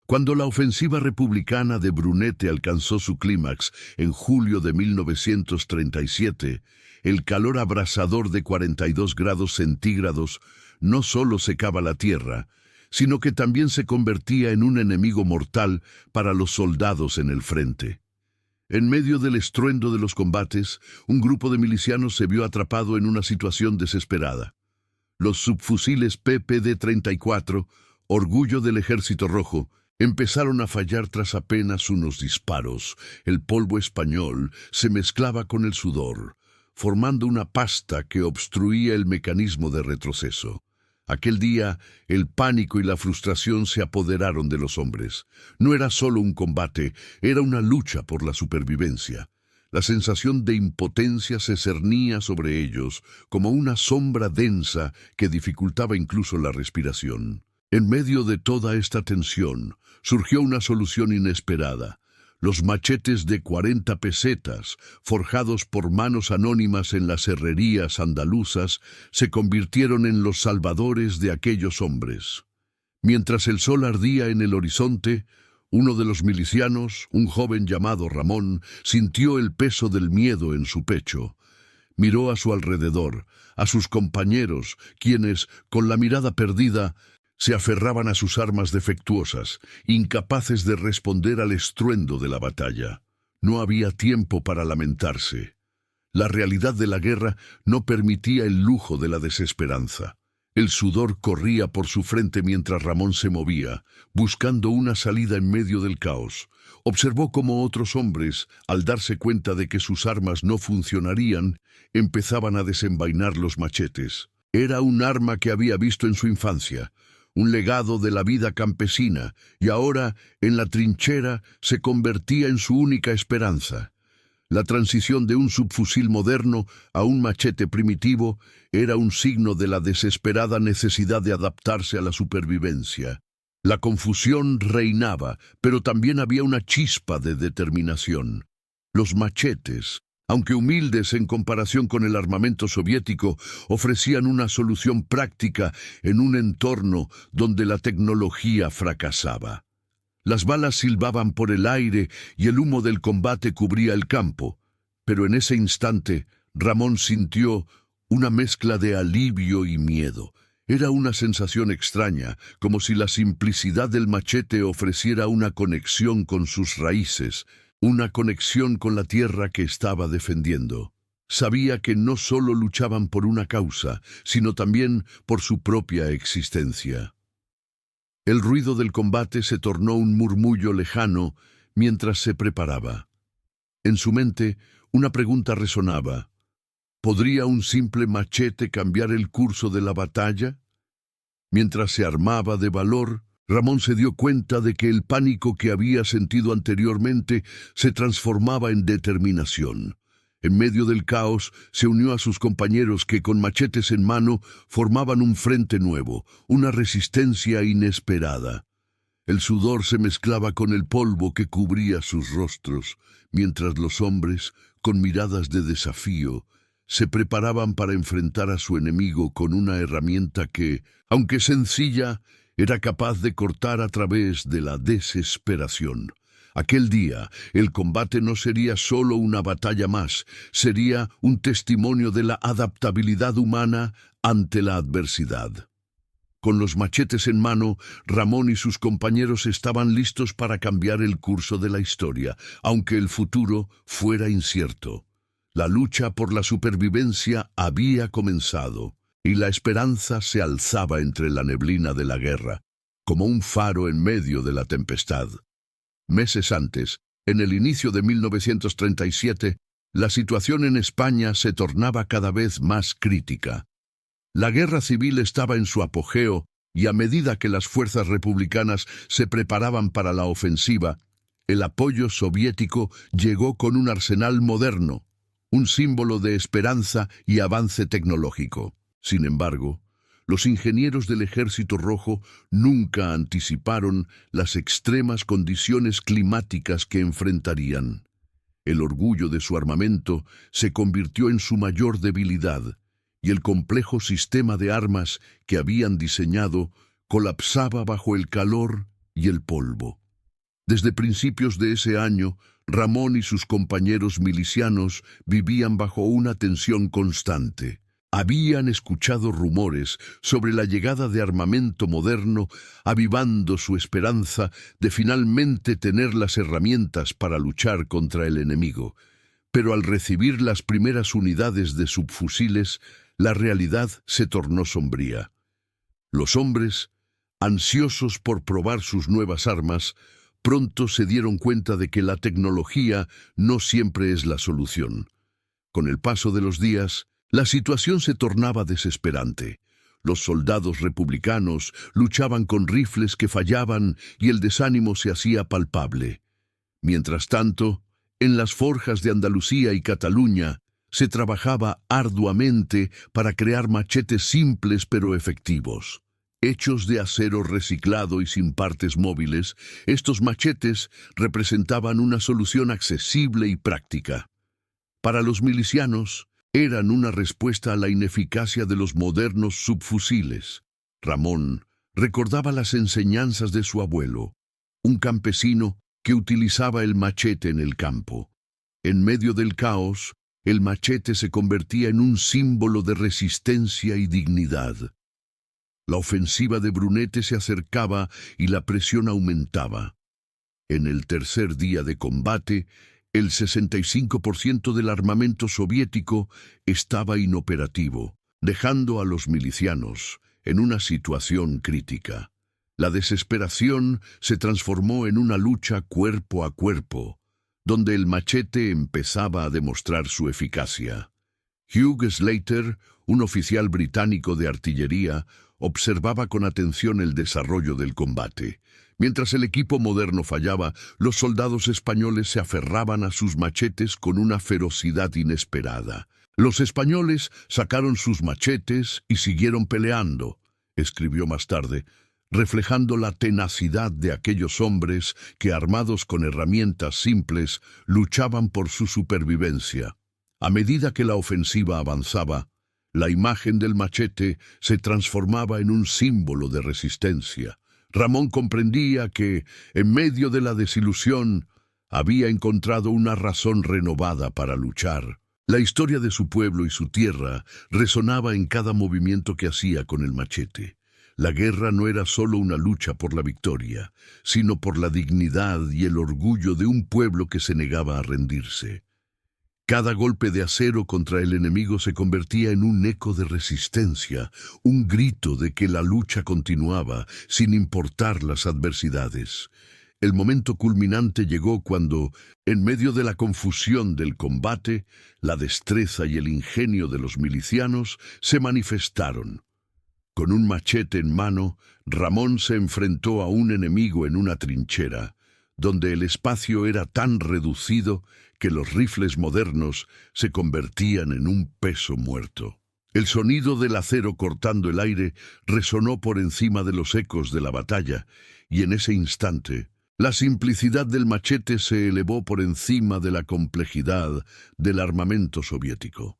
Cuando la ofensiva republicana de Brunete alcanzó su clímax en julio de 1937, el calor abrasador de 42 grados centígrados no solo secaba la tierra, sino que también se convertía en un enemigo mortal para los soldados en el frente. En medio del estruendo de los combates, un grupo de milicianos se vio atrapado en una situación desesperada. Los subfusiles PPD-34, orgullo del Ejército Rojo, empezaron a fallar tras apenas unos disparos. El polvo español se mezclaba con el sudor, formando una pasta que obstruía el mecanismo de retroceso. Aquel día, el pánico y la frustración se apoderaron de los hombres. No era solo un combate, era una lucha por la supervivencia. La sensación de impotencia se cernía sobre ellos como una sombra densa que dificultaba incluso la respiración. En medio de toda esta tensión, surgió una solución inesperada. Los machetes de 40 pesetas, forjados por manos anónimas en las herrerías andaluzas, se convirtieron en los salvadores de aquellos hombres. Mientras el sol ardía en el horizonte, uno de los milicianos, un joven llamado Ramón, sintió el peso del miedo en su pecho. Miró a su alrededor, a sus compañeros, quienes, con la mirada perdida, se aferraban a sus armas defectuosas, incapaces de responder al estruendo de la batalla. No había tiempo para lamentarse. La realidad de la guerra no permitía el lujo de la desesperanza. El sudor corría por su frente mientras Ramón se movía, buscando una salida en medio del caos. Observó cómo otros hombres, al darse cuenta de que sus armas no funcionarían, empezaban a desenvainar los machetes. Era un arma que había visto en su infancia, un legado de la vida campesina, y ahora, en la trinchera, se convertía en su única esperanza. La transición de un subfusil moderno a un machete primitivo era un signo de la desesperada necesidad de adaptarse a la supervivencia. La confusión reinaba, pero también había una chispa de determinación. Los machetes, aunque humildes en comparación con el armamento soviético, ofrecían una solución práctica en un entorno donde la tecnología fracasaba. Las balas silbaban por el aire y el humo del combate cubría el campo, pero en ese instante Ramón sintió una mezcla de alivio y miedo. Era una sensación extraña, como si la simplicidad del machete ofreciera una conexión con sus raíces, una conexión con la tierra que estaba defendiendo. Sabía que no solo luchaban por una causa, sino también por su propia existencia. El ruido del combate se tornó un murmullo lejano mientras se preparaba. En su mente, una pregunta resonaba. ¿Podría un simple machete cambiar el curso de la batalla? Mientras se armaba de valor, Ramón se dio cuenta de que el pánico que había sentido anteriormente se transformaba en determinación. En medio del caos, se unió a sus compañeros que, con machetes en mano, formaban un frente nuevo, una resistencia inesperada. El sudor se mezclaba con el polvo que cubría sus rostros, mientras los hombres, con miradas de desafío, se preparaban para enfrentar a su enemigo con una herramienta que, aunque sencilla, era capaz de cortar a través de la desesperación. Aquel día, el combate no sería solo una batalla más, sería un testimonio de la adaptabilidad humana ante la adversidad. Con los machetes en mano, Ramón y sus compañeros estaban listos para cambiar el curso de la historia, aunque el futuro fuera incierto. La lucha por la supervivencia había comenzado, y la esperanza se alzaba entre la neblina de la guerra, como un faro en medio de la tempestad. Meses antes, en el inicio de 1937, la situación en España se tornaba cada vez más crítica. La guerra civil estaba en su apogeo y a medida que las fuerzas republicanas se preparaban para la ofensiva, el apoyo soviético llegó con un arsenal moderno, un símbolo de esperanza y avance tecnológico. Sin embargo, los ingenieros del Ejército Rojo nunca anticiparon las extremas condiciones climáticas que enfrentarían. El orgullo de su armamento se convirtió en su mayor debilidad, y el complejo sistema de armas que habían diseñado colapsaba bajo el calor y el polvo. Desde principios de ese año, Ramón y sus compañeros milicianos vivían bajo una tensión constante. Habían escuchado rumores sobre la llegada de armamento moderno, avivando su esperanza de finalmente tener las herramientas para luchar contra el enemigo. Pero al recibir las primeras unidades de subfusiles, la realidad se tornó sombría. Los hombres, ansiosos por probar sus nuevas armas, pronto se dieron cuenta de que la tecnología no siempre es la solución. Con el paso de los días, la situación se tornaba desesperante. Los soldados republicanos luchaban con rifles que fallaban y el desánimo se hacía palpable. Mientras tanto, en las forjas de Andalucía y Cataluña, se trabajaba arduamente para crear machetes simples pero efectivos. Hechos de acero reciclado y sin partes móviles, estos machetes representaban una solución accesible y práctica. Para los milicianos, eran una respuesta a la ineficacia de los modernos subfusiles. Ramón recordaba las enseñanzas de su abuelo, un campesino que utilizaba el machete en el campo. En medio del caos, el machete se convertía en un símbolo de resistencia y dignidad. La ofensiva de Brunete se acercaba y la presión aumentaba. En el tercer día de combate, el 65% del armamento soviético estaba inoperativo, dejando a los milicianos en una situación crítica. La desesperación se transformó en una lucha cuerpo a cuerpo, donde el machete empezaba a demostrar su eficacia. Hugh Slater, un oficial británico de artillería, observaba con atención el desarrollo del combate. Mientras el equipo moderno fallaba, los soldados españoles se aferraban a sus machetes con una ferocidad inesperada. Los españoles sacaron sus machetes y siguieron peleando, escribió más tarde, reflejando la tenacidad de aquellos hombres que, armados con herramientas simples, luchaban por su supervivencia. A medida que la ofensiva avanzaba, la imagen del machete se transformaba en un símbolo de resistencia. Ramón comprendía que, en medio de la desilusión, había encontrado una razón renovada para luchar. La historia de su pueblo y su tierra resonaba en cada movimiento que hacía con el machete. La guerra no era solo una lucha por la victoria, sino por la dignidad y el orgullo de un pueblo que se negaba a rendirse. Cada golpe de acero contra el enemigo se convertía en un eco de resistencia, un grito de que la lucha continuaba, sin importar las adversidades. El momento culminante llegó cuando, en medio de la confusión del combate, la destreza y el ingenio de los milicianos se manifestaron. Con un machete en mano, Ramón se enfrentó a un enemigo en una trinchera, donde el espacio era tan reducido que los rifles modernos se convertían en un peso muerto. El sonido del acero cortando el aire resonó por encima de los ecos de la batalla, y en ese instante, la simplicidad del machete se elevó por encima de la complejidad del armamento soviético.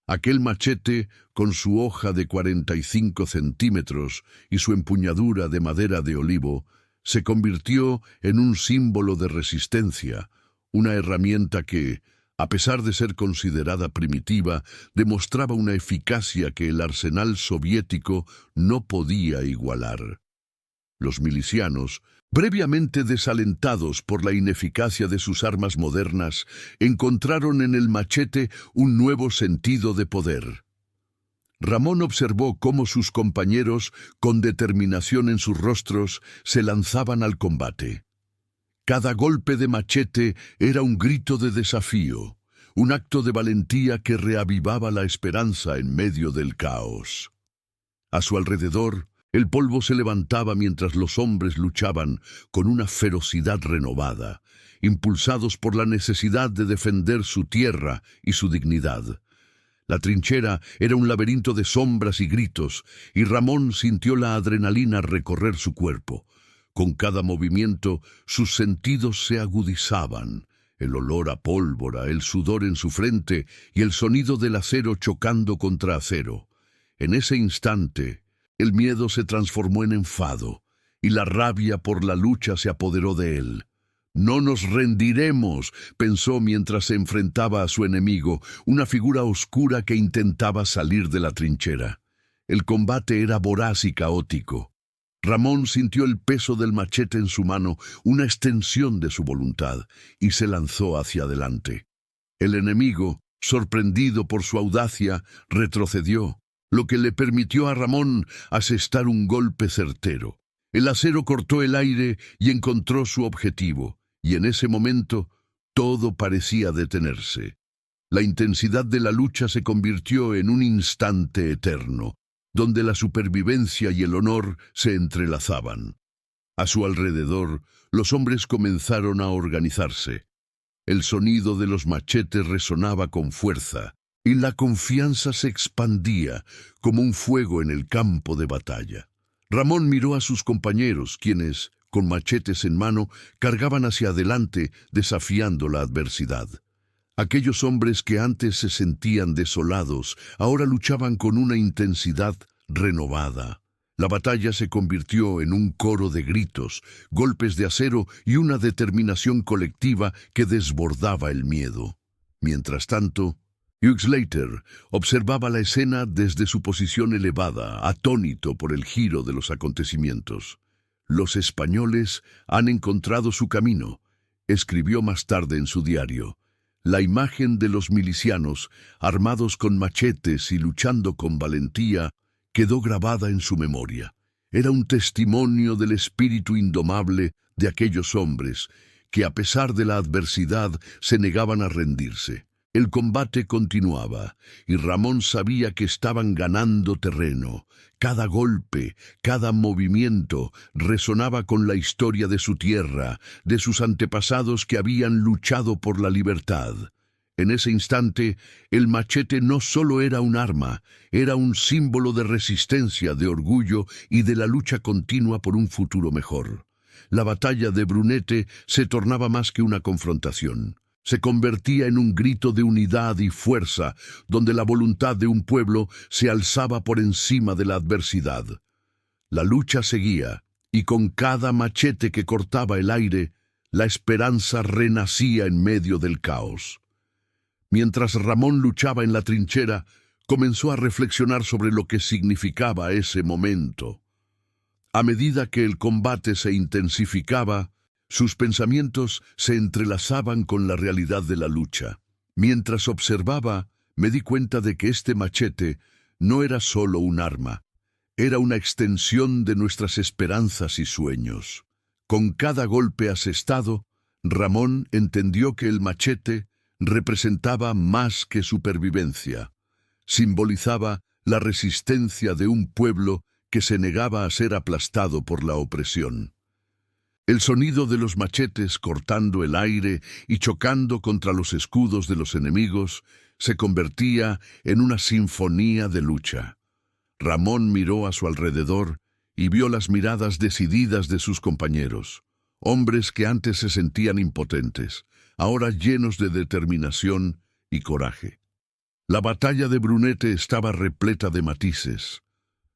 Aquel machete, con su hoja de 45 centímetros y su empuñadura de madera de olivo, se convirtió en un símbolo de resistencia, una herramienta que, a pesar de ser considerada primitiva, demostraba una eficacia que el arsenal soviético no podía igualar. Los milicianos, previamente desalentados por la ineficacia de sus armas modernas, encontraron en el machete un nuevo sentido de poder. Ramón observó cómo sus compañeros, con determinación en sus rostros, se lanzaban al combate. Cada golpe de machete era un grito de desafío, un acto de valentía que reavivaba la esperanza en medio del caos. A su alrededor, el polvo se levantaba mientras los hombres luchaban con una ferocidad renovada, impulsados por la necesidad de defender su tierra y su dignidad. La trinchera era un laberinto de sombras y gritos, y Ramón sintió la adrenalina recorrer su cuerpo. Con cada movimiento, sus sentidos se agudizaban. El olor a pólvora, el sudor en su frente y el sonido del acero chocando contra acero. En ese instante, el miedo se transformó en enfado, y la rabia por la lucha se apoderó de él. No nos rendiremos, pensó mientras se enfrentaba a su enemigo, una figura oscura que intentaba salir de la trinchera. El combate era voraz y caótico. Ramón sintió el peso del machete en su mano, una extensión de su voluntad, y se lanzó hacia adelante. El enemigo, sorprendido por su audacia, retrocedió, lo que le permitió a Ramón asestar un golpe certero. El acero cortó el aire y encontró su objetivo, y en ese momento todo parecía detenerse. La intensidad de la lucha se convirtió en un instante eterno, donde la supervivencia y el honor se entrelazaban. A su alrededor, los hombres comenzaron a organizarse. El sonido de los machetes resonaba con fuerza, y la confianza se expandía como un fuego en el campo de batalla. Ramón miró a sus compañeros, quienes, con machetes en mano, cargaban hacia adelante, desafiando la adversidad. Aquellos hombres que antes se sentían desolados, ahora luchaban con una intensidad renovada. La batalla se convirtió en un coro de gritos, golpes de acero y una determinación colectiva que desbordaba el miedo. Mientras tanto, Hugh Slater observaba la escena desde su posición elevada, atónito por el giro de los acontecimientos. «Los españoles han encontrado su camino», escribió más tarde en su diario. La imagen de los milicianos, armados con machetes y luchando con valentía, quedó grabada en su memoria. Era un testimonio del espíritu indomable de aquellos hombres que, a pesar de la adversidad, se negaban a rendirse. El combate continuaba, y Ramón sabía que estaban ganando terreno. Cada golpe, cada movimiento resonaba con la historia de su tierra, de sus antepasados que habían luchado por la libertad. En ese instante, el machete no solo era un arma, era un símbolo de resistencia, de orgullo y de la lucha continua por un futuro mejor. La batalla de Brunete se tornaba más que una confrontación. Se convertía en un grito de unidad y fuerza, donde la voluntad de un pueblo se alzaba por encima de la adversidad. La lucha seguía, y con cada machete que cortaba el aire, la esperanza renacía en medio del caos. Mientras Ramón luchaba en la trinchera, comenzó a reflexionar sobre lo que significaba ese momento. A medida que el combate se intensificaba, sus pensamientos se entrelazaban con la realidad de la lucha. Mientras observaba, me di cuenta de que este machete no era solo un arma, era una extensión de nuestras esperanzas y sueños. Con cada golpe asestado, Ramón entendió que el machete representaba más que supervivencia. Simbolizaba la resistencia de un pueblo que se negaba a ser aplastado por la opresión. El sonido de los machetes cortando el aire y chocando contra los escudos de los enemigos se convertía en una sinfonía de lucha. Ramón miró a su alrededor y vio las miradas decididas de sus compañeros, hombres que antes se sentían impotentes, ahora llenos de determinación y coraje. La batalla de Brunete estaba repleta de matices.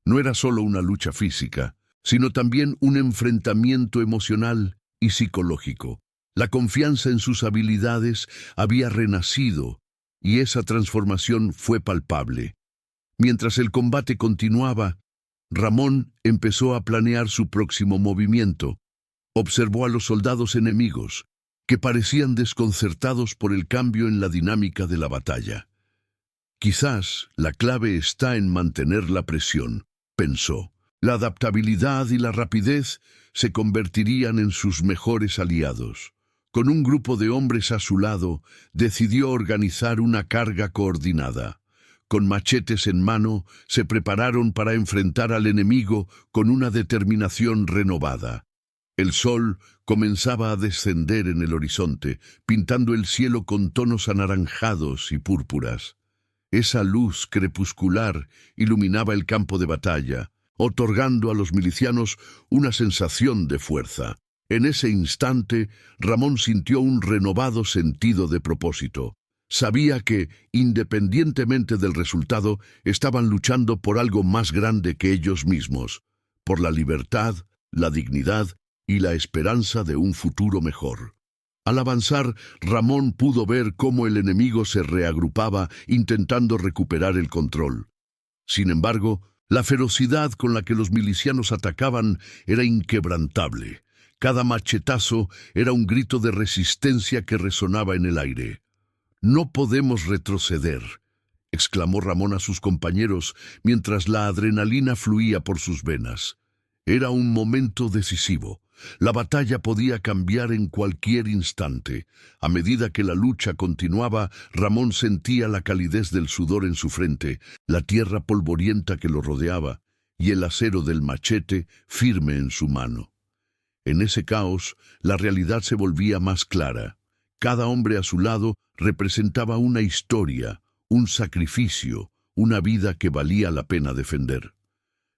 No era solo una lucha física, sino también un enfrentamiento emocional y psicológico. La confianza en sus habilidades había renacido, y esa transformación fue palpable. Mientras el combate continuaba, Ramón empezó a planear su próximo movimiento. Observó a los soldados enemigos, que parecían desconcertados por el cambio en la dinámica de la batalla. Quizás la clave está en mantener la presión, pensó. La adaptabilidad y la rapidez se convertirían en sus mejores aliados. Con un grupo de hombres a su lado, decidió organizar una carga coordinada. Con machetes en mano, se prepararon para enfrentar al enemigo con una determinación renovada. El sol comenzaba a descender en el horizonte, pintando el cielo con tonos anaranjados y púrpuras. Esa luz crepuscular iluminaba el campo de batalla, otorgando a los milicianos una sensación de fuerza. En ese instante, Ramón sintió un renovado sentido de propósito. Sabía que, independientemente del resultado, estaban luchando por algo más grande que ellos mismos, por la libertad, la dignidad y la esperanza de un futuro mejor. Al avanzar, Ramón pudo ver cómo el enemigo se reagrupaba intentando recuperar el control. Sin embargo, la ferocidad con la que los milicianos atacaban era inquebrantable. Cada machetazo era un grito de resistencia que resonaba en el aire. «No podemos retroceder», exclamó Ramón a sus compañeros mientras la adrenalina fluía por sus venas. Era un momento decisivo. La batalla podía cambiar en cualquier instante. A medida que la lucha continuaba, Ramón sentía la calidez del sudor en su frente, la tierra polvorienta que lo rodeaba y el acero del machete firme en su mano. En ese caos, la realidad se volvía más clara. Cada hombre a su lado representaba una historia, un sacrificio, una vida que valía la pena defender.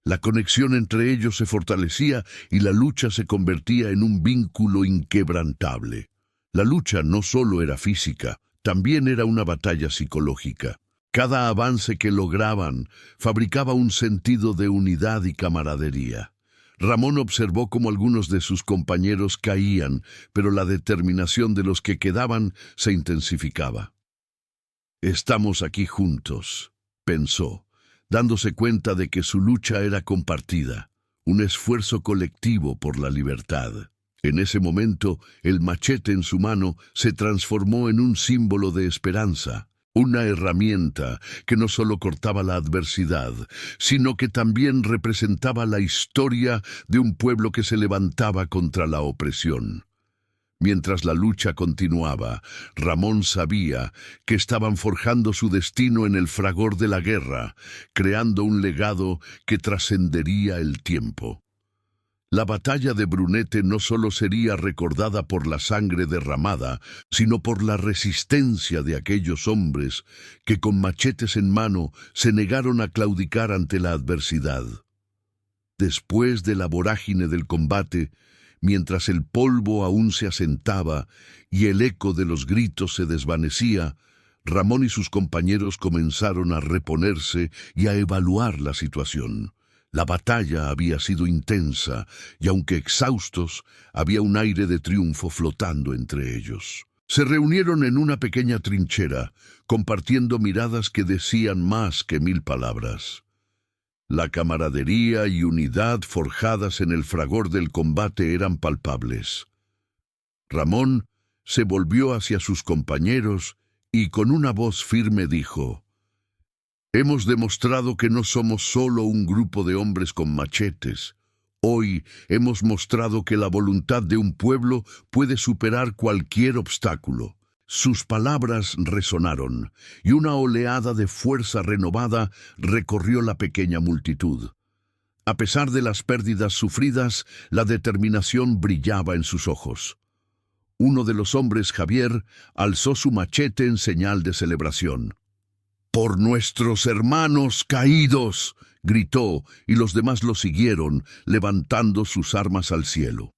La conexión entre ellos se fortalecía y la lucha se convertía en un vínculo inquebrantable. La lucha no solo era física, también era una batalla psicológica. Cada avance que lograban fabricaba un sentido de unidad y camaradería. Ramón observó cómo algunos de sus compañeros caían, pero la determinación de los que quedaban se intensificaba. «Estamos aquí juntos», pensó, dándose cuenta de que su lucha era compartida, un esfuerzo colectivo por la libertad. En ese momento, el machete en su mano se transformó en un símbolo de esperanza, una herramienta que no solo cortaba la adversidad, sino que también representaba la historia de un pueblo que se levantaba contra la opresión. Mientras la lucha continuaba, Ramón sabía que estaban forjando su destino en el fragor de la guerra, creando un legado que trascendería el tiempo. La batalla de Brunete no solo sería recordada por la sangre derramada, sino por la resistencia de aquellos hombres que con machetes en mano se negaron a claudicar ante la adversidad. Después de la vorágine del combate, mientras el polvo aún se asentaba y el eco de los gritos se desvanecía, Ramón y sus compañeros comenzaron a reponerse y a evaluar la situación. La batalla había sido intensa y, aunque exhaustos, había un aire de triunfo flotando entre ellos. Se reunieron en una pequeña trinchera, compartiendo miradas que decían más que 1000 palabras. La camaradería y unidad forjadas en el fragor del combate eran palpables. Ramón se volvió hacia sus compañeros y con una voz firme dijo: «Hemos demostrado que no somos solo un grupo de hombres con machetes. Hoy hemos mostrado que la voluntad de un pueblo puede superar cualquier obstáculo». Sus palabras resonaron, y una oleada de fuerza renovada recorrió la pequeña multitud. A pesar de las pérdidas sufridas, la determinación brillaba en sus ojos. Uno de los hombres, Javier, alzó su machete en señal de celebración. «¡Por nuestros hermanos caídos!», gritó, y los demás lo siguieron, levantando sus armas al cielo.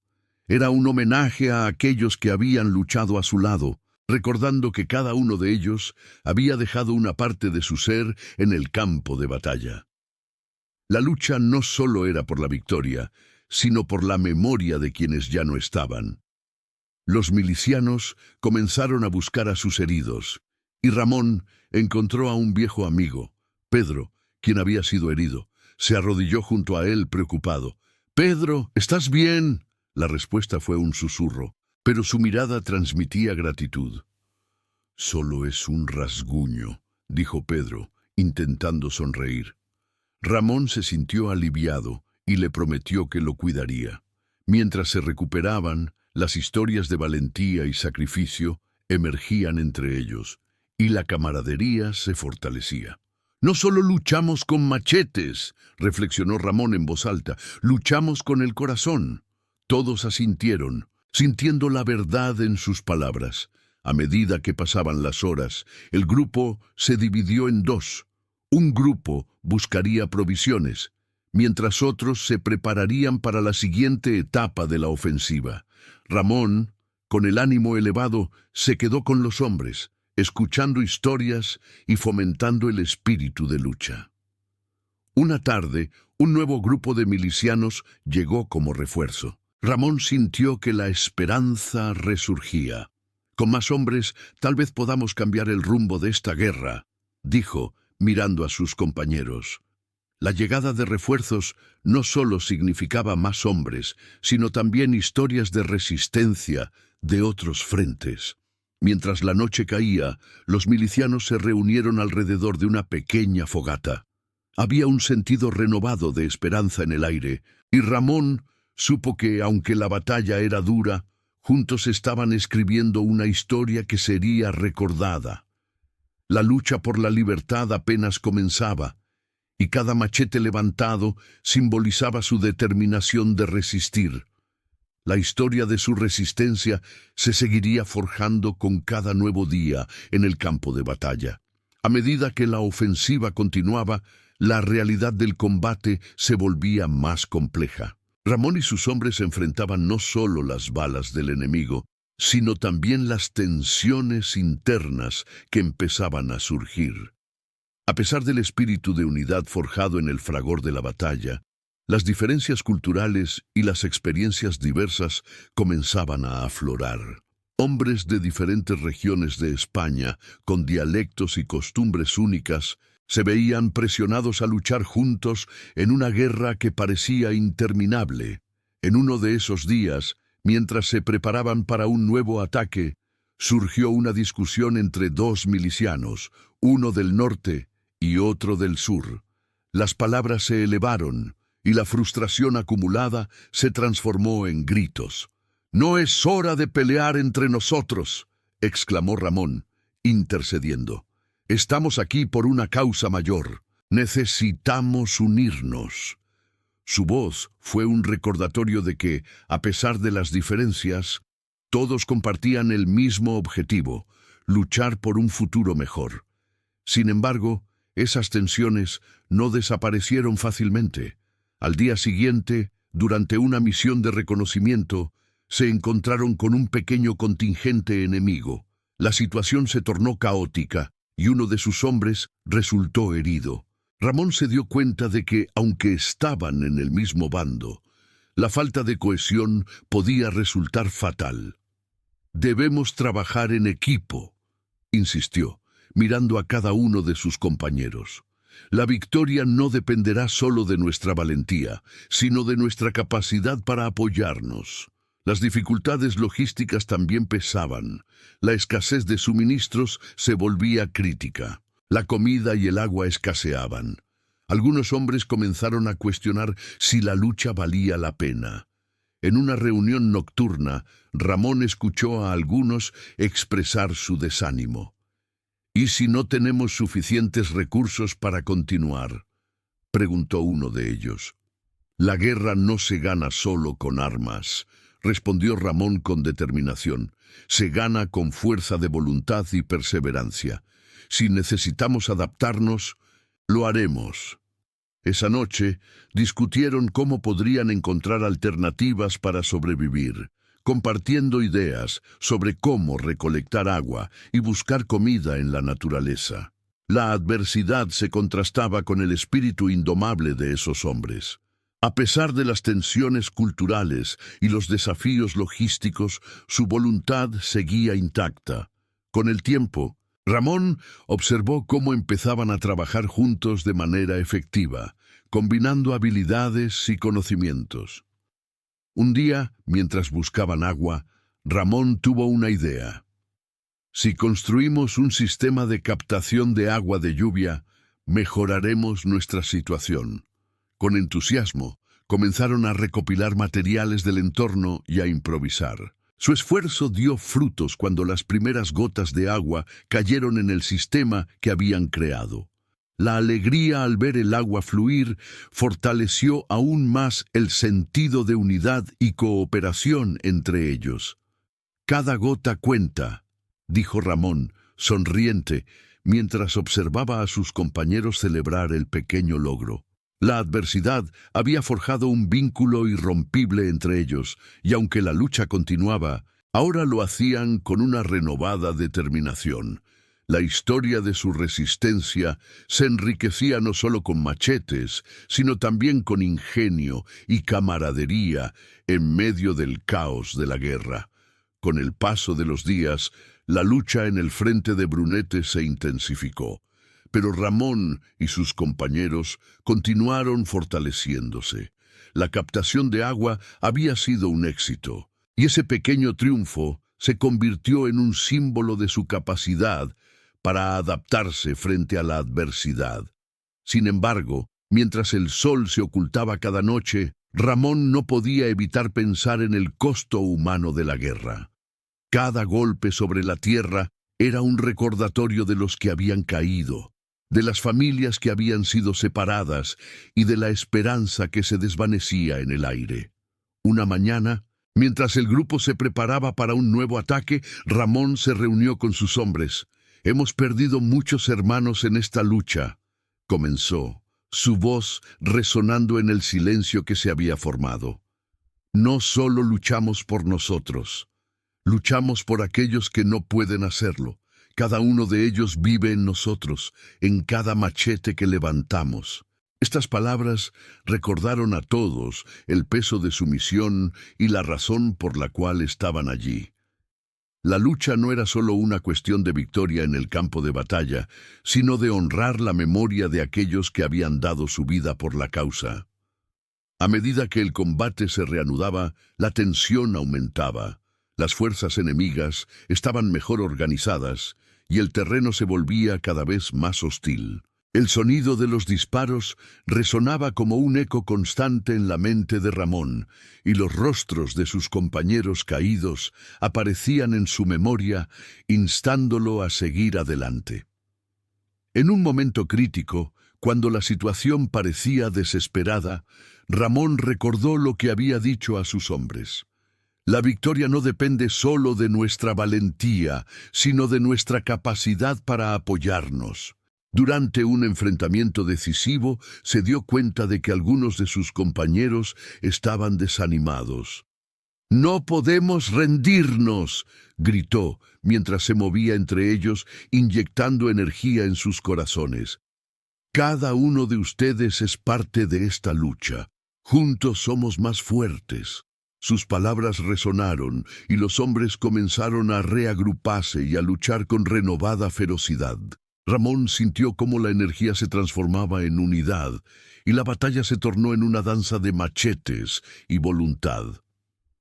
Era un homenaje a aquellos que habían luchado a su lado, recordando que cada uno de ellos había dejado una parte de su ser en el campo de batalla. La lucha no solo era por la victoria, sino por la memoria de quienes ya no estaban. Los milicianos comenzaron a buscar a sus heridos, y Ramón encontró a un viejo amigo, Pedro, quien había sido herido. Se arrodilló junto a él preocupado. «Pedro, ¿estás bien?». La respuesta fue un susurro, pero su mirada transmitía gratitud. «Solo es un rasguño», dijo Pedro, intentando sonreír. Ramón se sintió aliviado y le prometió que lo cuidaría. Mientras se recuperaban, las historias de valentía y sacrificio emergían entre ellos, y la camaradería se fortalecía. «No solo luchamos con machetes», reflexionó Ramón en voz alta, «luchamos con el corazón». Todos asintieron, sintiendo la verdad en sus palabras. A medida que pasaban las horas, el grupo se dividió en dos. Un grupo buscaría provisiones, mientras otros se prepararían para la siguiente etapa de la ofensiva. Ramón, con el ánimo elevado, se quedó con los hombres, escuchando historias y fomentando el espíritu de lucha. Una tarde, un nuevo grupo de milicianos llegó como refuerzo. Ramón sintió que la esperanza resurgía. Con más hombres, tal vez podamos cambiar el rumbo de esta guerra, dijo, mirando a sus compañeros. La llegada de refuerzos no solo significaba más hombres, sino también historias de resistencia de otros frentes. Mientras la noche caía, los milicianos se reunieron alrededor de una pequeña fogata. Había un sentido renovado de esperanza en el aire, y Ramón supo que, aunque la batalla era dura, juntos estaban escribiendo una historia que sería recordada. La lucha por la libertad apenas comenzaba, y cada machete levantado simbolizaba su determinación de resistir. La historia de su resistencia se seguiría forjando con cada nuevo día en el campo de batalla. A medida que la ofensiva continuaba, la realidad del combate se volvía más compleja. Ramón y sus hombres enfrentaban no solo las balas del enemigo, sino también las tensiones internas que empezaban a surgir. A pesar del espíritu de unidad forjado en el fragor de la batalla, las diferencias culturales y las experiencias diversas comenzaban a aflorar. Hombres de diferentes regiones de España, con dialectos y costumbres únicas, se veían presionados a luchar juntos en una guerra que parecía interminable. En uno de esos días, mientras se preparaban para un nuevo ataque, surgió una discusión entre dos milicianos, uno del norte y otro del sur. Las palabras se elevaron, y la frustración acumulada se transformó en gritos. «No es hora de pelear entre nosotros», exclamó Ramón, intercediendo. «Estamos aquí por una causa mayor. Necesitamos unirnos». Su voz fue un recordatorio de que, a pesar de las diferencias, todos compartían el mismo objetivo: luchar por un futuro mejor. Sin embargo, esas tensiones no desaparecieron fácilmente. Al día siguiente, durante una misión de reconocimiento, se encontraron con un pequeño contingente enemigo. La situación se tornó caótica y uno de sus hombres resultó herido. Ramón se dio cuenta de que, aunque estaban en el mismo bando, la falta de cohesión podía resultar fatal. «Debemos trabajar en equipo», insistió, mirando a cada uno de sus compañeros. «La victoria no dependerá solo de nuestra valentía, sino de nuestra capacidad para apoyarnos». Las dificultades logísticas también pesaban. La escasez de suministros se volvía crítica. La comida y el agua escaseaban. Algunos hombres comenzaron a cuestionar si la lucha valía la pena. En una reunión nocturna, Ramón escuchó a algunos expresar su desánimo. «¿Y si no tenemos suficientes recursos para continuar?», preguntó uno de ellos. «La guerra no se gana solo con armas», respondió Ramón con determinación. «Se gana con fuerza de voluntad y perseverancia. Si necesitamos adaptarnos, lo haremos». Esa noche discutieron cómo podrían encontrar alternativas para sobrevivir, compartiendo ideas sobre cómo recolectar agua y buscar comida en la naturaleza. La adversidad se contrastaba con el espíritu indomable de esos hombres. A pesar de las tensiones culturales y los desafíos logísticos, su voluntad seguía intacta. Con el tiempo, Ramón observó cómo empezaban a trabajar juntos de manera efectiva, combinando habilidades y conocimientos. Un día, mientras buscaban agua, Ramón tuvo una idea. «Si construimos un sistema de captación de agua de lluvia, mejoraremos nuestra situación». Con entusiasmo, comenzaron a recopilar materiales del entorno y a improvisar. Su esfuerzo dio frutos cuando las primeras gotas de agua cayeron en el sistema que habían creado. La alegría al ver el agua fluir fortaleció aún más el sentido de unidad y cooperación entre ellos. «Cada gota cuenta», dijo Ramón, sonriente, mientras observaba a sus compañeros celebrar el pequeño logro. La adversidad había forjado un vínculo irrompible entre ellos, y aunque la lucha continuaba, ahora lo hacían con una renovada determinación. La historia de su resistencia se enriquecía no solo con machetes, sino también con ingenio y camaradería en medio del caos de la guerra. Con el paso de los días, la lucha en el frente de Brunete se intensificó, pero Ramón y sus compañeros continuaron fortaleciéndose. La captación de agua había sido un éxito, y ese pequeño triunfo se convirtió en un símbolo de su capacidad para adaptarse frente a la adversidad. Sin embargo, mientras el sol se ocultaba cada noche, Ramón no podía evitar pensar en el costo humano de la guerra. Cada golpe sobre la tierra era un recordatorio de los que habían caído, de las familias que habían sido separadas y de la esperanza que se desvanecía en el aire. Una mañana, mientras el grupo se preparaba para un nuevo ataque, Ramón se reunió con sus hombres. «Hemos perdido muchos hermanos en esta lucha», comenzó, su voz resonando en el silencio que se había formado. «No solo luchamos por nosotros, luchamos por aquellos que no pueden hacerlo. Cada uno de ellos vive en nosotros, en cada machete que levantamos». Estas palabras recordaron a todos el peso de su misión y la razón por la cual estaban allí. La lucha no era solo una cuestión de victoria en el campo de batalla, sino de honrar la memoria de aquellos que habían dado su vida por la causa. A medida que el combate se reanudaba, la tensión aumentaba. Las fuerzas enemigas estaban mejor organizadas y el terreno se volvía cada vez más hostil. El sonido de los disparos resonaba como un eco constante en la mente de Ramón, y los rostros de sus compañeros caídos aparecían en su memoria, instándolo a seguir adelante. En un momento crítico, cuando la situación parecía desesperada, Ramón recordó lo que había dicho a sus hombres. La victoria no depende solo de nuestra valentía, sino de nuestra capacidad para apoyarnos. Durante un enfrentamiento decisivo, se dio cuenta de que algunos de sus compañeros estaban desanimados. «No podemos rendirnos», gritó, mientras se movía entre ellos, inyectando energía en sus corazones. «Cada uno de ustedes es parte de esta lucha. Juntos somos más fuertes». Sus palabras resonaron, y los hombres comenzaron a reagruparse y a luchar con renovada ferocidad. Ramón sintió cómo la energía se transformaba en unidad, y la batalla se tornó en una danza de machetes y voluntad.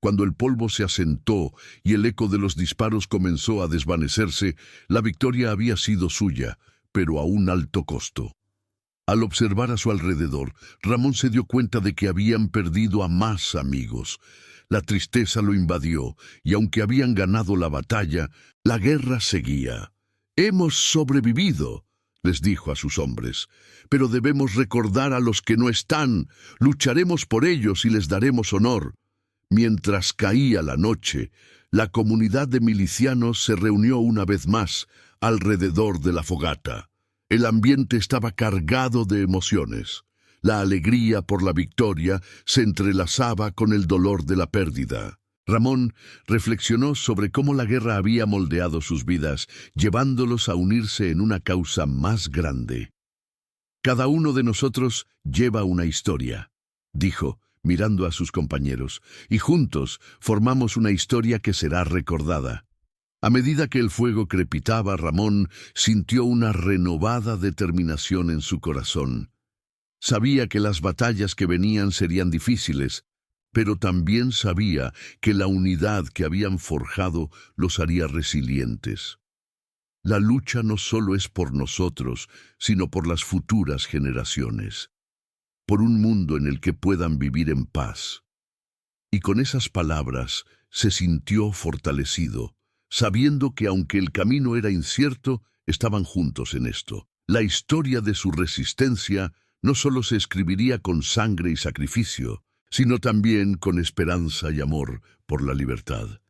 Cuando el polvo se asentó y el eco de los disparos comenzó a desvanecerse, la victoria había sido suya, pero a un alto costo. Al observar a su alrededor, Ramón se dio cuenta de que habían perdido a más amigos. La tristeza lo invadió, y aunque habían ganado la batalla, la guerra seguía. «Hemos sobrevivido», les dijo a sus hombres, «pero debemos recordar a los que no están. Lucharemos por ellos y les daremos honor». Mientras caía la noche, la comunidad de milicianos se reunió una vez más alrededor de la fogata. El ambiente estaba cargado de emociones. La alegría por la victoria se entrelazaba con el dolor de la pérdida. Ramón reflexionó sobre cómo la guerra había moldeado sus vidas, llevándolos a unirse en una causa más grande. «Cada uno de nosotros lleva una historia», dijo, mirando a sus compañeros, «y juntos formamos una historia que será recordada». A medida que el fuego crepitaba, Ramón sintió una renovada determinación en su corazón. Sabía que las batallas que venían serían difíciles, pero también sabía que la unidad que habían forjado los haría resilientes. La lucha no solo es por nosotros, sino por las futuras generaciones, por un mundo en el que puedan vivir en paz. Y con esas palabras se sintió fortalecido, sabiendo que aunque el camino era incierto, estaban juntos en esto. La historia de su resistencia no solo se escribiría con sangre y sacrificio, sino también con esperanza y amor por la libertad.